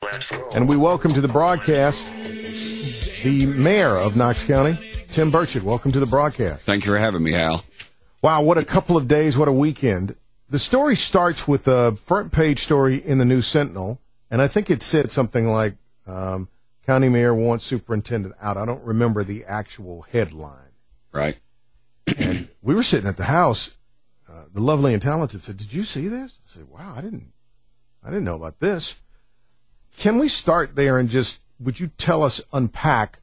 And we welcome to the broadcast the mayor of Knox County, Tim Burchett. Welcome to the broadcast. Thank you for having me, Hal. Wow, what a couple of days, what a weekend. The story starts with a front page story in the News Sentinel, and I think it said something like, County Mayor wants superintendent out. I don't remember the actual headline. Right. And we were sitting at the house. The lovely and talented said, "Did you see this?" I said, "Wow, I didn't know about this." Can we start there and just, would you tell us, unpack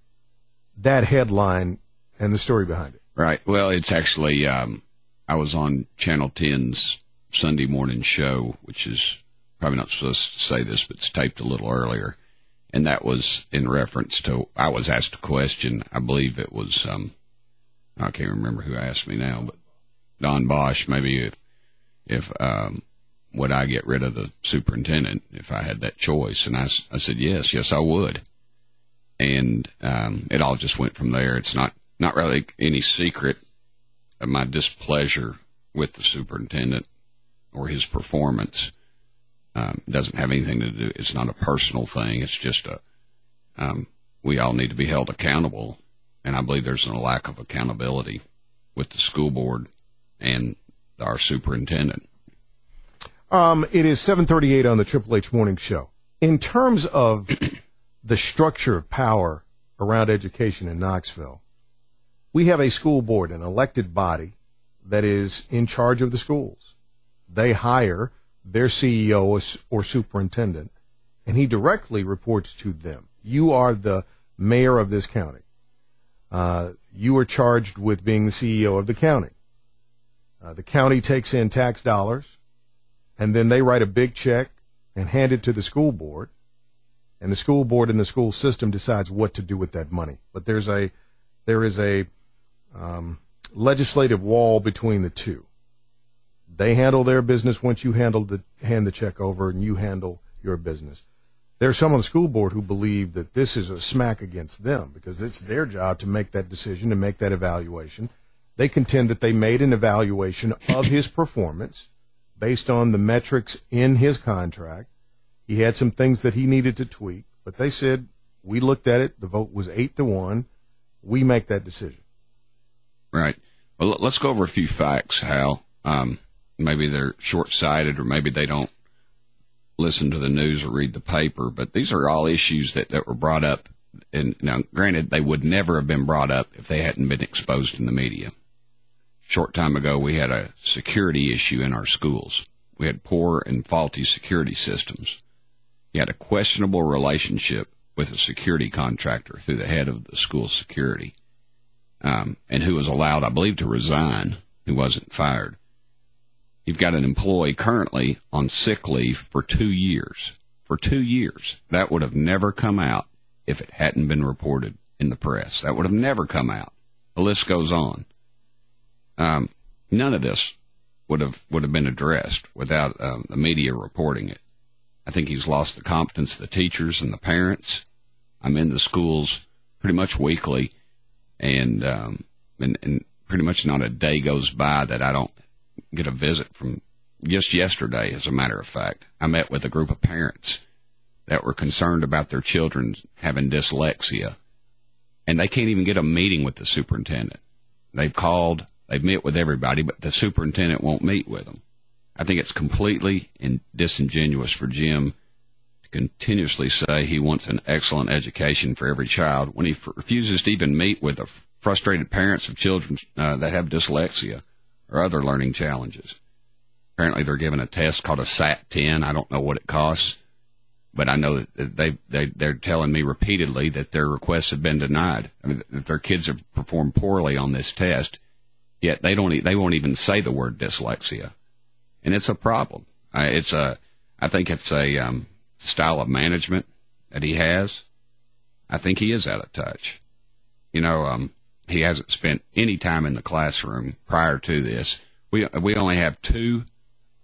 that headline and the story behind it? Right. Well, it's actually, I was on Channel 10's Sunday morning show, which is probably not supposed to say this, but it's taped a little earlier. And that was in reference to, I was asked a question. I believe it was, I can't remember who asked me now, but Don Bosch, maybe if would I get rid of the superintendent if I had that choice? And I said, yes, I would. And it all just went from there. It's not really any secret of my displeasure with the superintendent or his performance. It doesn't have anything to do, it's not a personal thing. It's just we all need to be held accountable. And I believe there's a lack of accountability with the school board and our superintendent. It is 7:38 on the Triple H Morning Show. In terms of the structure of power around education in Knoxville, we have a school board, an elected body that is in charge of the schools. They hire their CEO or superintendent, and he directly reports to them. You are the mayor of this county. You are charged with being the CEO of the county. The county takes in tax dollars, and then they write a big check and hand it to the school board, and the school board and the school system decides what to do with that money. But there is a legislative wall between the two. They handle their business once you hand the check over, and you handle your business. There's some on the school board who believe that this is a smack against them because it's their job to make that decision, to make that evaluation. They contend that they made an evaluation of his performance based on the metrics in his contract. He had some things that he needed to tweak, but they said, we looked at it, the vote was 8-1, we make that decision. Right. Well, let's go over a few facts, Hal. Maybe they're short-sighted or maybe they don't listen to the news or read the paper, but these are all issues that were brought up. And now, granted, they would never have been brought up if they hadn't been exposed in the media. Short time ago, we had a security issue in our schools. We had poor and faulty security systems. You had a questionable relationship with a security contractor through the head of the school security, and who was allowed, I believe, to resign, who wasn't fired. You've got an employee currently on sick leave for 2 years. For 2 years. That would have never come out if it hadn't been reported in the press. That would have never come out. The list goes on. None of this would have been addressed without the media reporting it. I think he's lost the confidence of the teachers and the parents. I'm in the schools pretty much weekly, and pretty much not a day goes by that I don't get a visit from. Just yesterday, as a matter of fact, I met with a group of parents that were concerned about their children having dyslexia, and they can't even get a meeting with the superintendent. They've called, they've met with everybody, but the superintendent won't meet with them. I think it's completely disingenuous for Jim to continuously say he wants an excellent education for every child when he refuses to even meet with the frustrated parents of children that have dyslexia or other learning challenges. Apparently they're given a test called a SAT-10. I don't know what it costs, but I know that they're telling me repeatedly that their requests have been denied. I mean, that their kids have performed poorly on this test, yet they won't even say the word dyslexia. And it's a problem. I think it's a style of management that he has. I think he is out of touch. He hasn't spent any time in the classroom prior to this. We only have 2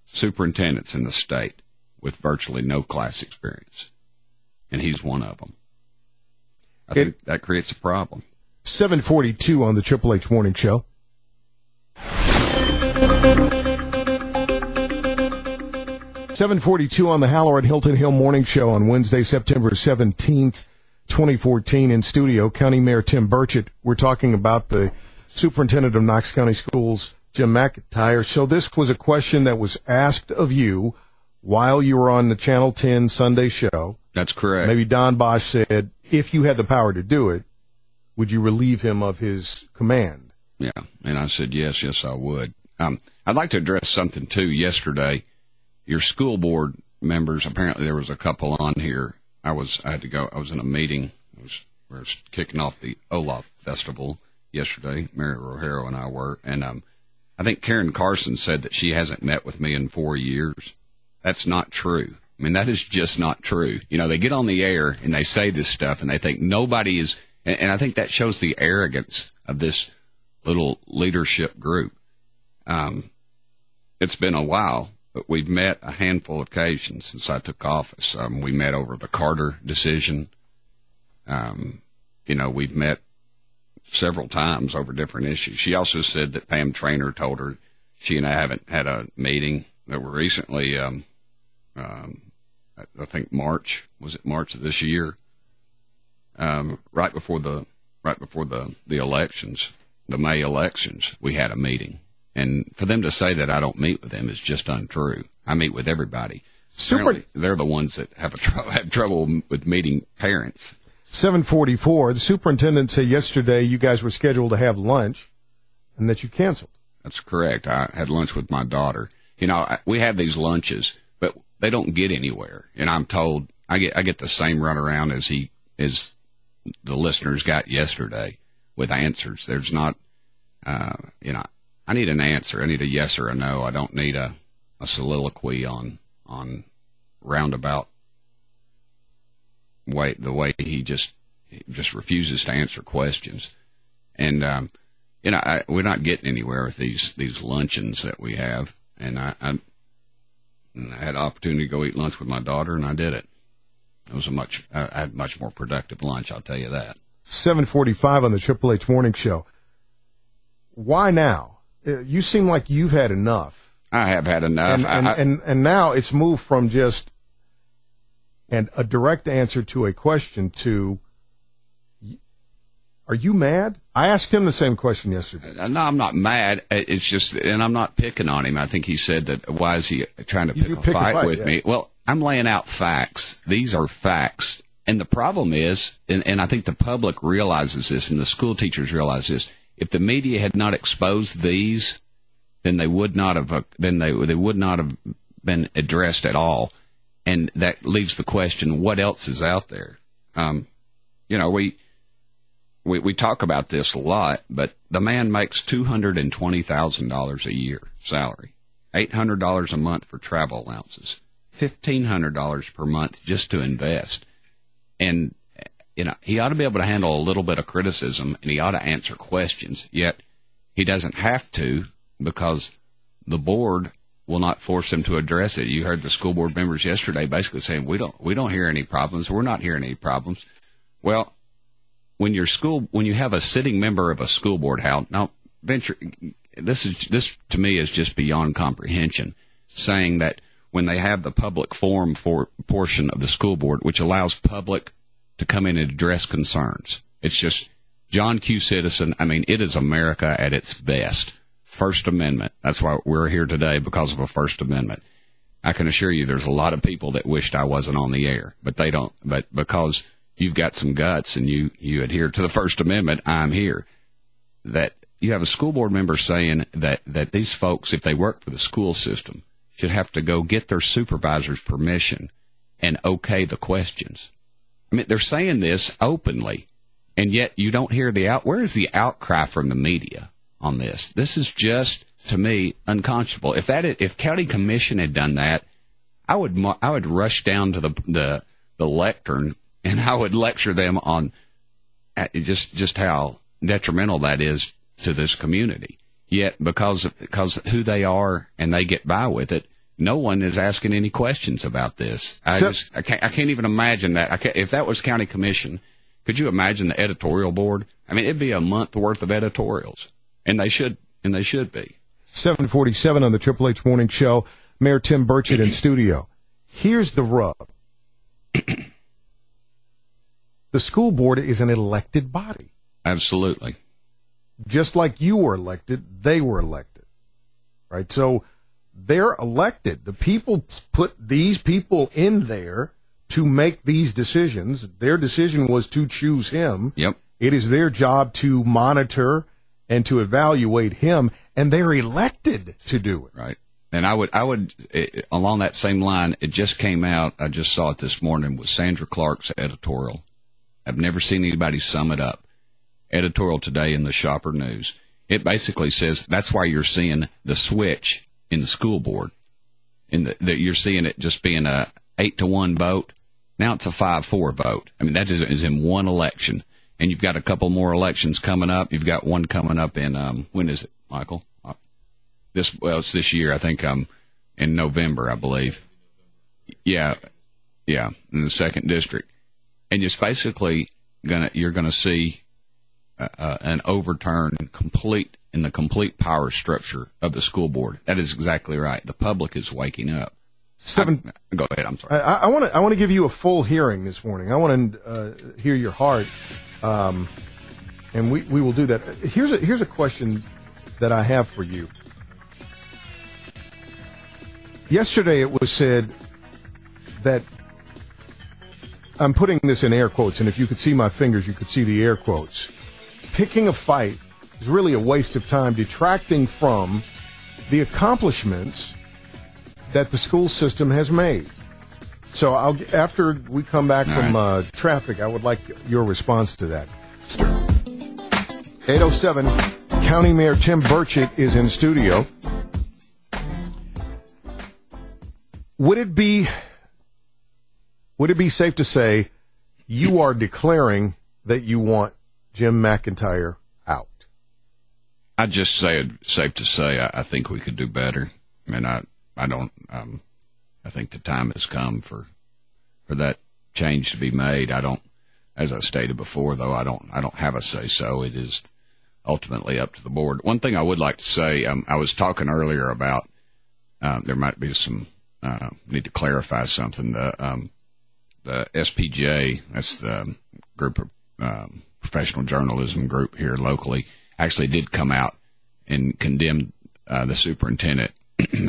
superintendents in the state with virtually no class experience, and he's one of them. I think that creates a problem. 7:42 on the Triple H Morning Show. 7:42 on the Haller at Hilton Hill Morning Show on Wednesday, September 17th, 2014. In studio, County Mayor Tim Burchett. We're talking about the Superintendent of Knox County Schools, Jim McIntyre. So this was a question that was asked of you while you were on the Channel 10 Sunday show. That's correct. Maybe Don Bosch said, if you had the power to do it, would you relieve him of his command? Yeah, and I said, yes, I would. I'd like to address something, too. Yesterday, your school board members, apparently there was a couple on here. I had to go. I was in a meeting. We were kicking off the Olaf Festival yesterday. Mary Rohero and I were. And I think Karen Carson said that she hasn't met with me in 4 years. That's not true. I mean, that is just not true. You know, they get on the air and they say this stuff and they think nobody is, and I think that shows the arrogance of this little leadership group. It's been a while, but we've met a handful of occasions since I took office. We met over the Carter decision. We've met several times over different issues. She also said that Pam Traynor told her she and I haven't had a meeting. That were recently, I think March of this year, right before the elections, the May elections, we had a meeting. And for them to say that I don't meet with them is just untrue. I meet with everybody. Apparently, they're the ones that have trouble with meeting parents. 7:44. The superintendent said yesterday you guys were scheduled to have lunch, and that you canceled. That's correct. I had lunch with my daughter. You know, we have these lunches, but they don't get anywhere. And I'm told I get the same runaround as the listeners got yesterday with answers. There's not, I need an answer. I need a yes or a no. I don't need a soliloquy on roundabout the way he just refuses to answer questions. And, we're not getting anywhere with these luncheons that we have. And I had an opportunity to go eat lunch with my daughter, and I did it. It was I had a much more productive lunch, I'll tell you that. 7:45 on the Triple H Morning Show. Why now? You seem like you've had enough. I have had enough. And now it's moved from just a direct answer to a question to, are you mad? I asked him the same question yesterday. No, I'm not mad. It's just, and I'm not picking on him. I think he said that, why is he trying to pick a fight with me? Well, I'm laying out facts. These are facts. And the problem is, and I think the public realizes this and the school teachers realize this, if the media had not exposed these, then they would not have been addressed at all. And that leaves the question, what else is out there? We talk about this a lot, but the man makes $220,000 a year salary, $800 a month for travel allowances, $1,500 per month just to invest. And, he ought to be able to handle a little bit of criticism, and he ought to answer questions, yet he doesn't have to because the board will not force him to address it. You heard the school board members yesterday basically saying, we don't hear any problems. We're not hearing any problems. Well, when you have a sitting member of a school board, this to me is just beyond comprehension, saying that when they have the public forum for portion of the school board, which allows public to come in and address concerns, it's just John Q. Citizen. I mean, it is America at its best. First Amendment. That's why we're here today, because of a First Amendment. I can assure you there's a lot of people that wished I wasn't on the air, but they don't. But because you've got some guts and you adhere to the First Amendment, I'm here. That you have a school board member saying that these folks, if they work for the school system, should have to go get their supervisor's permission and okay the questions. I mean, they're saying this openly, and yet you don't hear where is the outcry from the media on this? This is just, to me, unconscionable. If county commission had done that, I would rush down to the lectern and I would lecture them on just how detrimental that is to this community. Yet, because who they are and they get by with it, no one is asking any questions about this. I can't even imagine that. If that was county commission, could you imagine the editorial board? I mean, it'd be a month worth of editorials, and they should be. 7:47 on the Triple H Morning Show. Mayor Tim Burchett in studio. Here's the rub. The school board is an elected body. Absolutely. Just like you were elected, they were elected. Right? So they're elected. The people put these people in there to make these decisions. Their decision was to choose him. Yep. It is their job to monitor and to evaluate him, and they're elected to do it. Right. And I would, along that same line, it just came out, I just saw it this morning, with Sandra Clark's editorial. I've never seen anybody sum it up. Editorial today in the Shopper News. It basically says that's why you're seeing the switch in the school board. That you're seeing it just being a 8-1 vote. Now it's a 5-4 vote. I mean, that is in one election. And you've got a couple more elections coming up. You've got one coming up in, when is it, Michael? It's this year, I think, in November, I believe. Yeah, in the 2nd district. And it's basically you're gonna see an overturn in the complete power structure of the school board. That is exactly right. The public is waking up. Go ahead. I'm sorry. I want to give you a full hearing this morning. I want to hear your heart, and we will do that. Here's a question that I have for you. Yesterday, it was said that I'm putting this in air quotes, and if you could see my fingers, you could see the air quotes. Picking a fight is really a waste of time, detracting from the accomplishments that the school system has made. So after we come back from traffic, I would like your response to that. 8:07, County Mayor Tim Burchett is in studio. Would it be safe to say you are declaring that you want Jim McIntyre out? I'd just say it's safe to say I think we could do better. I mean, I don't. I think the time has come for that change to be made. I don't, as I stated before, though. I don't have a say so. It is ultimately up to the board. One thing I would like to say, I was talking earlier about there might be some need to clarify something. The SPJ, that's the group of professional journalism group here locally, actually did come out and condemn the superintendent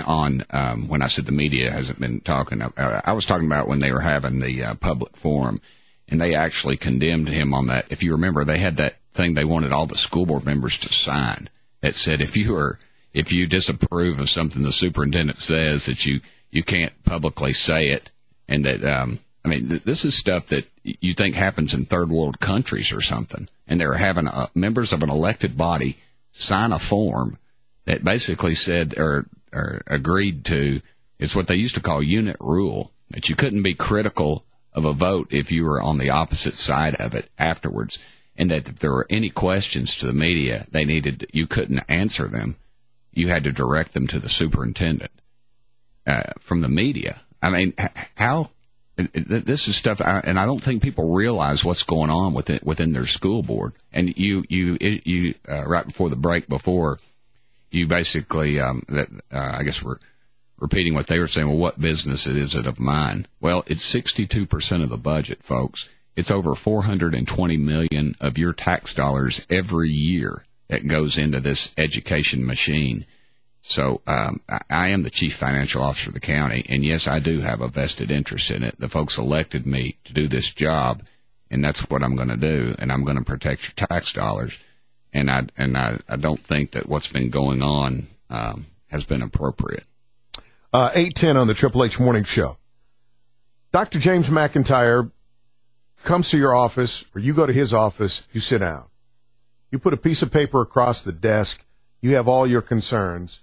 on when I said the media hasn't been talking. I was talking about when they were having the public forum, and they actually condemned him on that. If you remember, they had that thing they wanted all the school board members to sign that said if you disapprove of something the superintendent says, that you can't publicly say it, and that I mean, this is stuff that you think happens in third world countries or something, and they're having members of an elected body sign a form that basically said or agreed to, it's what they used to call unit rule, that you couldn't be critical of a vote if you were on the opposite side of it afterwards, and that if there were any questions to the media, you couldn't answer them. You had to direct them to the superintendent from the media. I mean, how? This is stuff, and I don't think people realize what's going on within their school board. And you right before the break, you basically I guess we're repeating what they were saying. Well, what business is it of mine? Well, it's 62% of the budget, folks. It's over $420 million of your tax dollars every year that goes into this education machine. So I am the chief financial officer of the county, and yes, I do have a vested interest in it. The folks elected me to do this job, and that's what I'm going to do, and I'm going to protect your tax dollars. And I don't think that what's been going on has been appropriate. 8:10 on the Triple H Morning Show. Dr. James McIntyre comes to your office, or you go to his office, you sit down. You put a piece of paper across the desk. You have all your concerns.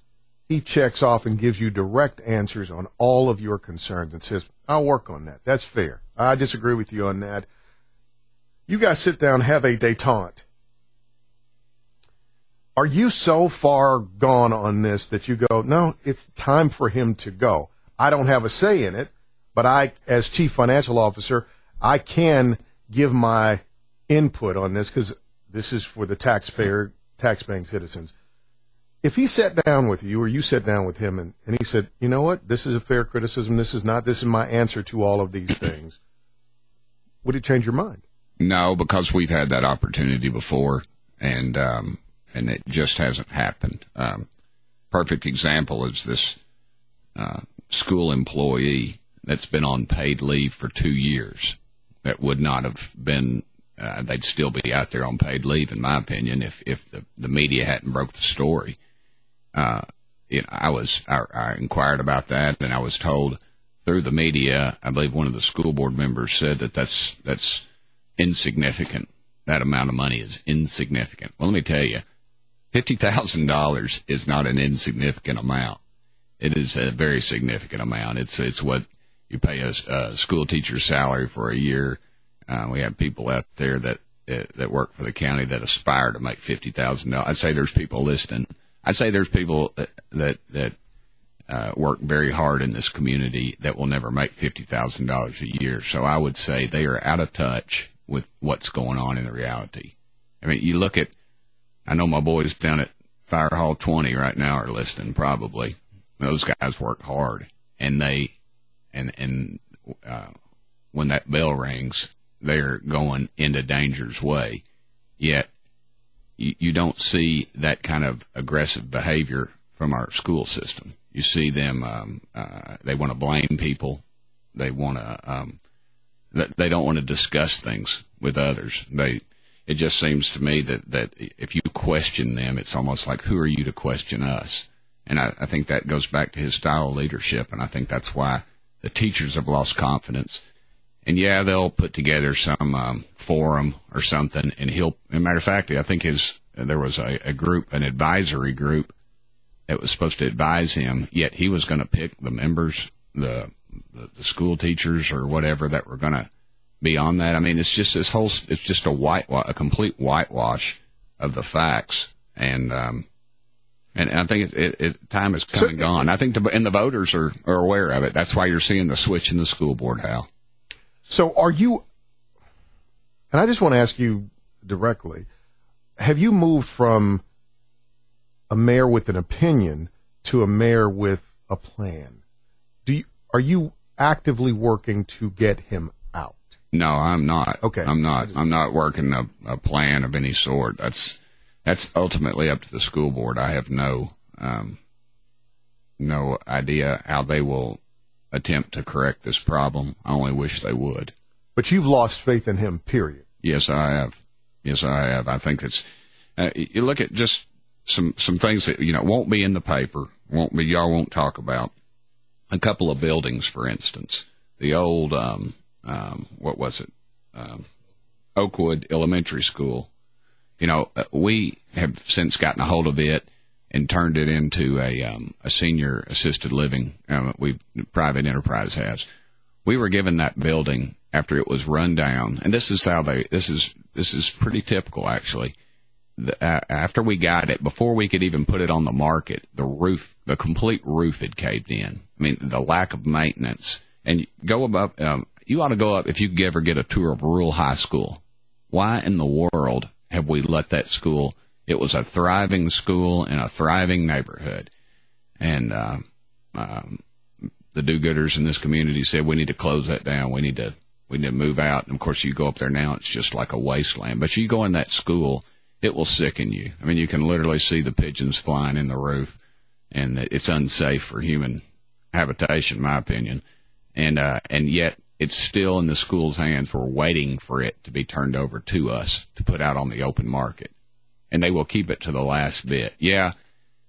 He checks off and gives you direct answers on all of your concerns and says, I'll work on that. That's fair. I disagree with you on that. You guys sit down, have a détente. Are you so far gone on this that you go, no, it's time for him to go? I don't have a say in it, but I, as chief financial officer, I can give my input on this because this is for the taxpaying citizens. if he sat down with you or you sat down with him and he said, you know what, this is a fair criticism, this is not, this is my answer to all of these things, would it change your mind? No, because we've had that opportunity before, and it just hasn't happened. Perfect example is this school employee that's been on paid leave for 2 years. That would not have been, they'd still be out there on paid leave, in my opinion, if the media hadn't broke the story. I inquired about that, and I was told through the media, I believe one of the school board members said that's insignificant. That amount of money is insignificant. Well, let me tell you, $50,000 is not an insignificant amount. It is a very significant amount. It's what you pay a school teacher's salary for a year. We have people out there that work for the county that aspire to make $50,000. I'd say there's people listening. I'd say there's people that work very hard in this community that will never make $50,000 a year. So I would say they are out of touch with what's going on in the reality. I mean, you look at, I know my boys down at Fire Hall 20 right now are listening probably. Those guys work hard, and when that bell rings, they're going into danger's way. Yet you don't see that kind of aggressive behavior from our school system. You see them, they want to blame people. They want to, they don't want to discuss things with others. It just seems to me that if you question them, it's almost like, who are you to question us? And I think that goes back to his style of leadership, and I think that's why the teachers have lost confidence. And yeah, they'll put together some forum or something, and as a matter of fact, I think there was a group, an advisory group that was supposed to advise him, yet he was going to pick the members, the school teachers or whatever that were going to be on that. I mean, it's just it's just a complete whitewash of the facts, and I think time has come and gone. I think and the voters are aware of it. That's why you're seeing the switch in the school board, Hal. So are you, and I just want to ask you directly, have you moved from a mayor with an opinion to a mayor with a plan? Are you actively working to get him out? No, I'm not. Okay. I'm not working a plan of any sort. That's ultimately up to the school board. I have no idea how they will attempt to correct this problem. I only wish they would. But you've lost faith in him, period. Yes, I have. I think it's, you look at just some things that, won't be in the paper, y'all won't talk about. A couple of buildings, for instance, the old, what was it? Oakwood Elementary School. We have since gotten a hold of it and turned it into a senior assisted living. Private enterprise has. We were given that building after it was run down, and this is pretty typical actually. After we got it, before we could even put it on the market, the complete roof had caved in. I mean, the lack of maintenance. And go above. You ought to go up if you ever get a tour of rural high school. Why in the world have we let that school? It was a thriving school in a thriving neighborhood, and the do-gooders in this community said we need to close that down. We need to move out. And of course, you go up there now; it's just like a wasteland. But you go in that school, it will sicken you. I mean, you can literally see the pigeons flying in the roof, and it's unsafe for human habitation, in my opinion. And yet it's still in the school's hands. We're waiting for it to be turned over to us to put out on the open market. And they will keep it to the last bit. Yeah,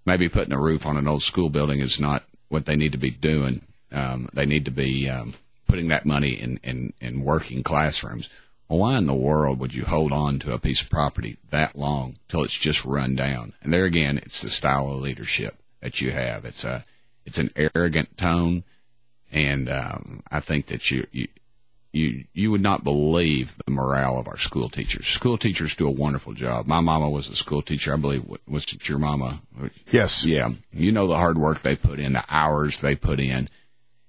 maybe putting a roof on an old school building is not what they need to be doing. They need to be putting that money in working classrooms. Well, why in the world would you hold on to a piece of property that long till it's just run down? And there again, it's the style of leadership that you have. It's an arrogant tone, and I think that you would not believe the morale of our school teachers. School teachers do a wonderful job. My mama was a school teacher. I believe, was it your mama? Yes. Yeah. You know the hard work they put in, the hours they put in.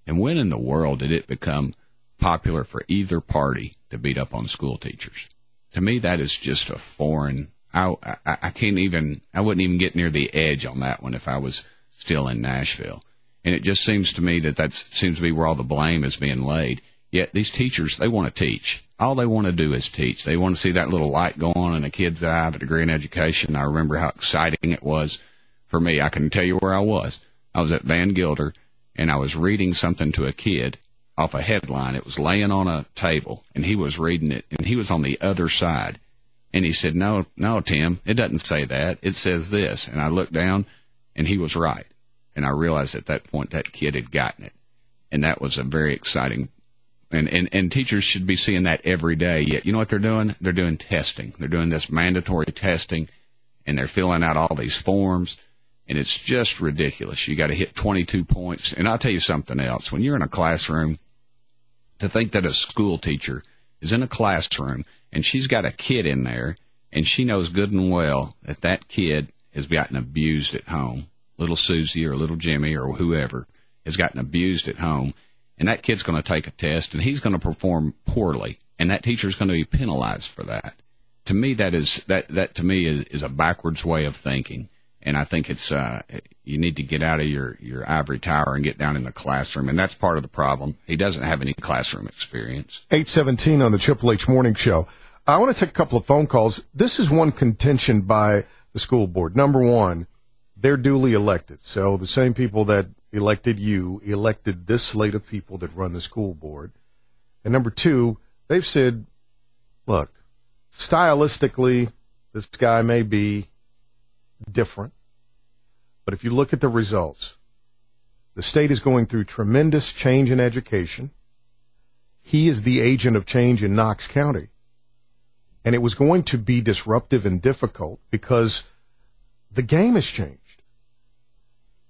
And when in the world did it become popular for either party to beat up on school teachers? To me, that is just a foreign I can't even, I wouldn't even get near the edge on that one if I was still in Nashville. And it just seems to me that seems to be where all the blame is being laid. Yet these teachers, they want to teach. All they want to do is teach. They want to see that little light go on in a kid's eye of a degree in education. I remember how exciting it was for me. I can tell you where I was. I was at Van Gilder, and I was reading something to a kid off a headline. It was laying on a table, and he was reading it, and he was on the other side. And he said, no, Tim, it doesn't say that. It says this. And I looked down, and he was right. And I realized at that point that kid had gotten it. And that was a very exciting. And teachers should be seeing that every day. Yet, you know what they're doing? They're doing testing. They're doing this mandatory testing, and they're filling out all these forms. And it's just ridiculous. You got to hit 22 points. And I'll tell you something else. When you're in a classroom, to think that a school teacher is in a classroom and she's got a kid in there and she knows good and well that that kid has gotten abused at home, little Susie or little Jimmy or whoever has gotten abused at home, and that kid's going to take a test and he's going to perform poorly, and that teacher's going to be penalized for that. To me, that to me is a backwards way of thinking. And I think it's you need to get out of your ivory tower and get down in the classroom, and that's part of the problem. He doesn't have any classroom experience. 8:17 on the Triple H Morning Show. I want to take a couple of phone calls. This is one contention by the school board. Number one, they're duly elected. So the same people that elected you elected this slate of people that run the school board. And number two, they've said, look, stylistically, this guy may be different. But if you look at the results, the state is going through tremendous change in education. He is the agent of change in Knox County. And it was going to be disruptive and difficult because the game has changed.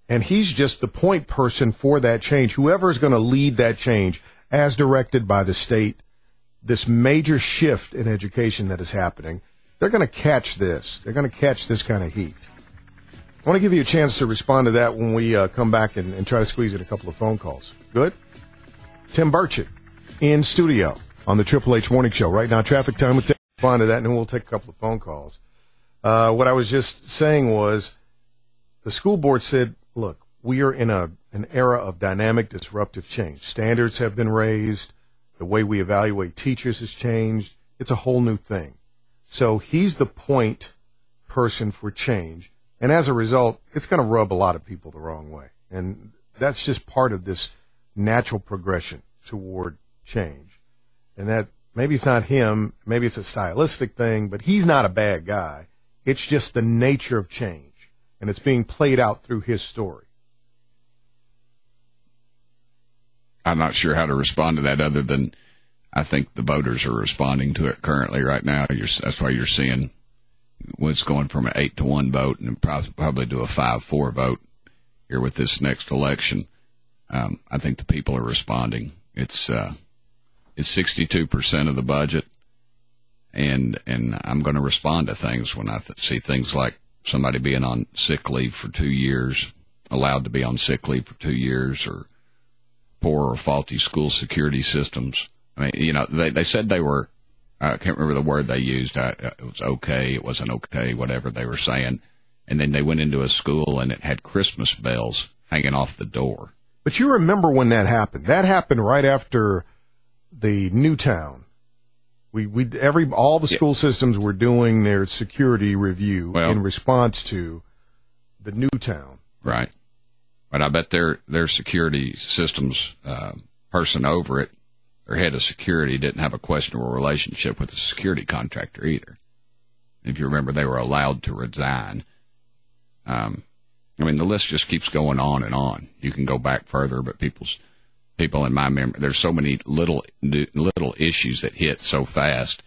And he's just the point person for that change. Whoever is going to lead that change as directed by the state, this major shift in education that is happening, they're going to catch this. They're going to catch this kind of heat. I want to give you a chance to respond to that when we come back and try to squeeze in a couple of phone calls. Good? Tim Burchett in studio on the Triple H Morning Show. Right now, traffic time. We'll respond to that, and then we'll take a couple of phone calls. What I was just saying was the school board said, look, we are in an era of dynamic, disruptive change. Standards have been raised. The way we evaluate teachers has changed. It's a whole new thing. So he's the point person for change. And as a result, it's going to rub a lot of people the wrong way. And that's just part of this natural progression toward change. And that maybe it's not him, maybe it's a stylistic thing, but he's not a bad guy. It's just the nature of change. And it's being played out through his story. I'm not sure how to respond to that other than I think the voters are responding to it currently right now. That's why you're seeing what's going from an 8-1 vote and probably to a 5-4 vote here with this next election. I think the people are responding. It's 62% of the budget, and I'm going to respond to things when I see things like somebody being on sick leave for 2 years, allowed to be on sick leave for 2 years, or poor or faulty school security systems. I mean, they said they were. I can't remember the word they used. It was okay. It wasn't okay, whatever they were saying. And then they went into a school and it had Christmas bells hanging off the door. But you remember when that happened. That happened right after the Newtown. All the school systems were doing their security review in response to the Newtown. Right. But I bet their security systems person over it, their head of security, didn't have a questionable relationship with the security contractor either. If you remember, they were allowed to resign. I mean, the list just keeps going on and on. You can go back further, but people in my memory, there's so many little issues that hit so fast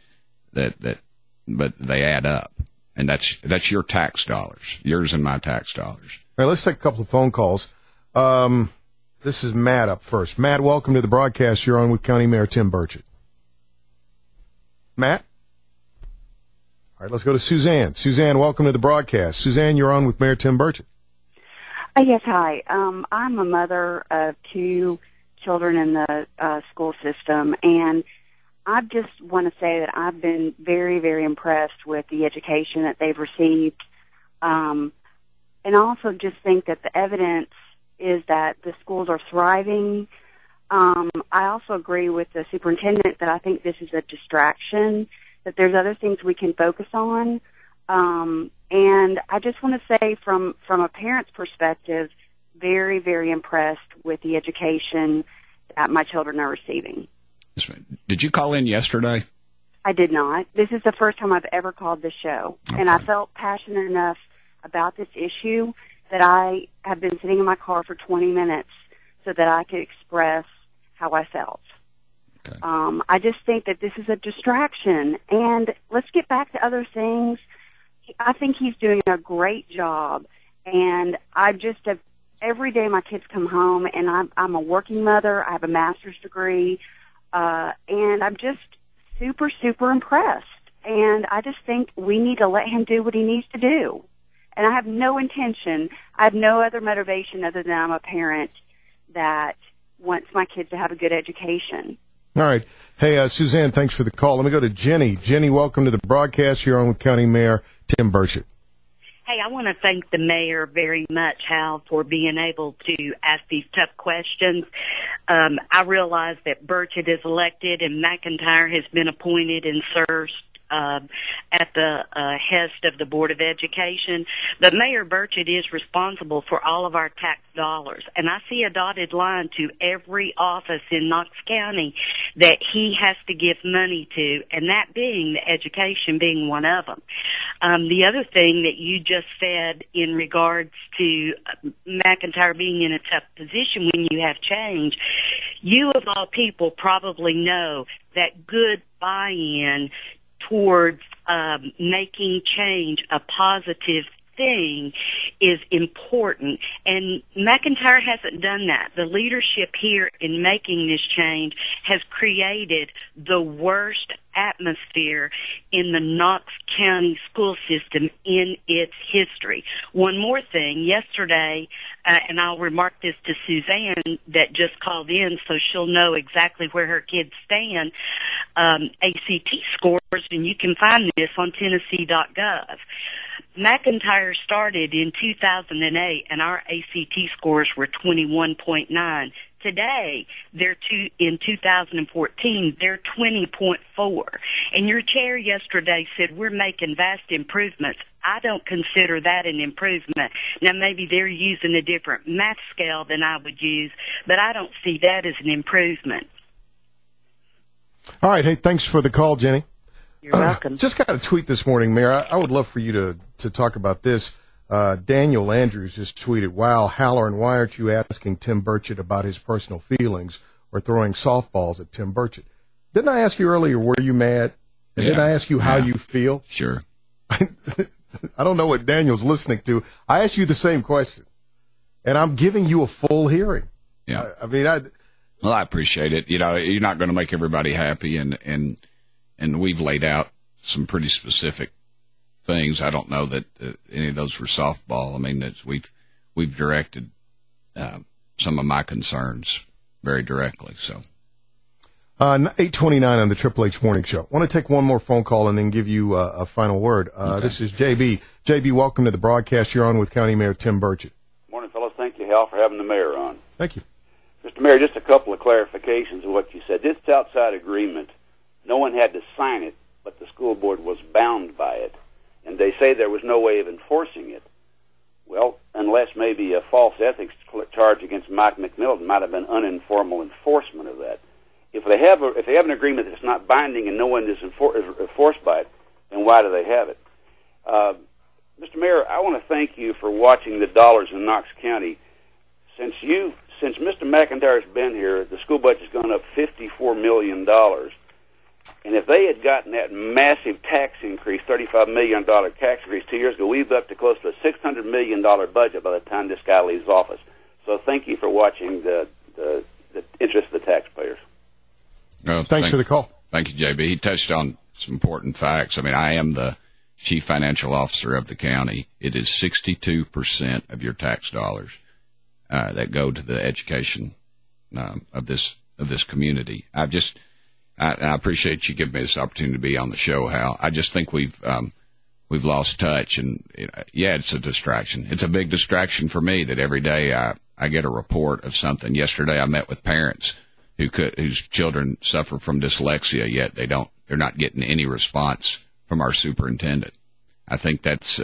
but they add up, and that's your tax dollars, yours and my tax dollars. All right, let's take a couple of phone calls. This is Matt up first. Matt, welcome to the broadcast. You're on with County Mayor Tim Burchett. Matt? All right, let's go to Suzanne. Suzanne, welcome to the broadcast. Suzanne, you're on with Mayor Tim Burchett. Yes, hi. I'm a mother of 2 children in the school system, and I just want to say that I've been very, very impressed with the education that they've received. And I also just think that the evidence is that the schools are thriving. I also agree with the superintendent that I think this is a distraction, that there's other things we can focus on. And I just want to say from a parent's perspective, very, very impressed with the education that my children are receiving. Did you call in yesterday? I did not. This is the first time I've ever called this show. Okay. And I felt passionate enough about this issue that I have been sitting in my car for 20 minutes so that I could express how I felt. Okay. I just think that this is a distraction. And let's get back to other things. I think he's doing a great job. And I just have, every day my kids come home, and I'm a working mother. I have a master's degree. And I'm just super, super impressed. And I just think we need to let him do what he needs to do. And I have no intention, I have no other motivation other than I'm a parent that wants my kids to have a good education. All right. Hey, Suzanne, thanks for the call. Let me go to Jenny. Jenny, welcome to the broadcast. You're on with County Mayor Tim Burchett. Hey, I want to thank the mayor very much, Hal, for being able to ask these tough questions. I realize that Burchett is elected and McIntyre has been appointed and serves at the hest of the Board of Education. But Mayor Burchett is responsible for all of our tax dollars. And I see a dotted line to every office in Knox County that he has to give money to, and that being the education being one of them. The other thing that you just said in regards to McIntyre being in a tough position when you have change, you of all people probably know that good buy-in towards making change a positive thing is important, and McIntyre hasn't done that. The leadership here in making this change has created the worst atmosphere in the Knox County school system in its history. One more thing, yesterday, and I'll remark this to Suzanne that just called in so she'll know exactly where her kids stand, ACT scores, and you can find this on Tennessee.gov. McIntyre started in 2008, and our ACT scores were 21.9. Today, in 2014, they're 20.4. And your chair yesterday said we're making vast improvements. I don't consider that an improvement. Now, maybe they're using a different math scale than I would use, but I don't see that as an improvement. All right. Hey, thanks for the call, Jenny. You're welcome. Just got a tweet this morning, Mayor. I would love for you to talk about this. Daniel Andrews just tweeted, "Wow, Halloran, why aren't you asking Tim Burchett about his personal feelings or throwing softballs at Tim Burchett?" Didn't I ask you earlier, were you mad? And didn't I ask you how you feel? Sure. I don't know what Daniel's listening to. I asked you the same question, and I'm giving you a full hearing. Yeah. Well, I appreciate it. You know, you're not going to make everybody happy, and we've laid out some pretty specific things. I don't know that any of those were softball. I mean, we've directed some of my concerns very directly. So, 8:29 on the Triple H Morning Show. I want to take one more phone call and then give you a final word. Okay. This is JB. JB, welcome to the broadcast. You're on with County Mayor Tim Burchett. Morning, fellas. Thank you, Hal, for having the mayor on. Thank you. Mr. Mayor, just a couple of clarifications of what you said. This outside agreement, no one had to sign it, but the school board was bound by it. And they say there was no way of enforcing it. Well, unless maybe a false ethics charge against Mike McMillan might have been uninformal enforcement of that. If they have an agreement that's not binding and no one is enforced by it, then why do they have it? Mr. Mayor, I want to thank you for watching the dollars in Knox County. Since Mr. McIntyre's been here, the school budget's gone up $54 million. And if they had gotten that massive tax increase, $35 million tax increase 2 years ago, we'd be up to close to a $600 million budget by the time this guy leaves office. So thank you for watching the interest of the taxpayers. Well, thanks for the call. Thank you, JB. He touched on some important facts. I mean, I am the chief financial officer of the county. It is 62% of your tax dollars that go to the education of this community. I appreciate you giving me this opportunity to be on the show, Hal. I just think we've lost touch, and yeah, it's a distraction. It's a big distraction for me that every day I get a report of something. Yesterday I met with parents whose children suffer from dyslexia, yet they're not getting any response from our superintendent. I think that's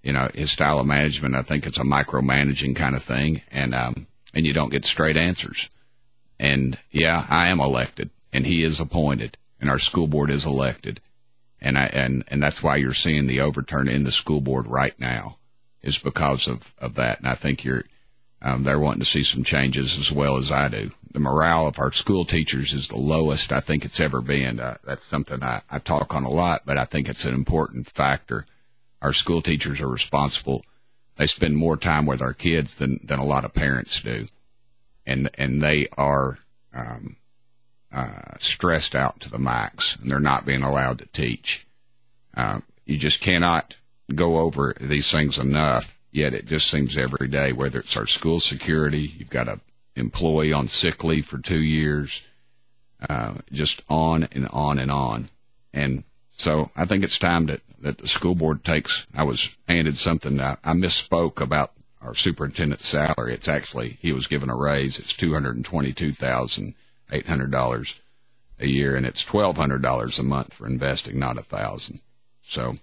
his style of management. I think it's a micromanaging kind of thing, and you don't get straight answers. And yeah, I am elected, and he is appointed, and our school board is elected. And that's why you're seeing the overturn in the school board right now, is because of that. And I think they're wanting to see some changes as well as I do. The morale of our school teachers is the lowest I think it's ever been. That's something I talk on a lot, but I think it's an important factor. Our school teachers are responsible. They spend more time with our kids than a lot of parents do. And they are stressed out to the max, and they're not being allowed to teach. You just cannot go over these things enough, yet it just seems every day, whether it's our school security, you've got an employee on sick leave for 2 years, just on and on and on. And so I think it's time that the school board takes. I was handed something. I misspoke about our superintendent's salary. It's actually, he was given a raise. It's $222,800 a year, and it's $1,200 a month for investing, not $1,000. So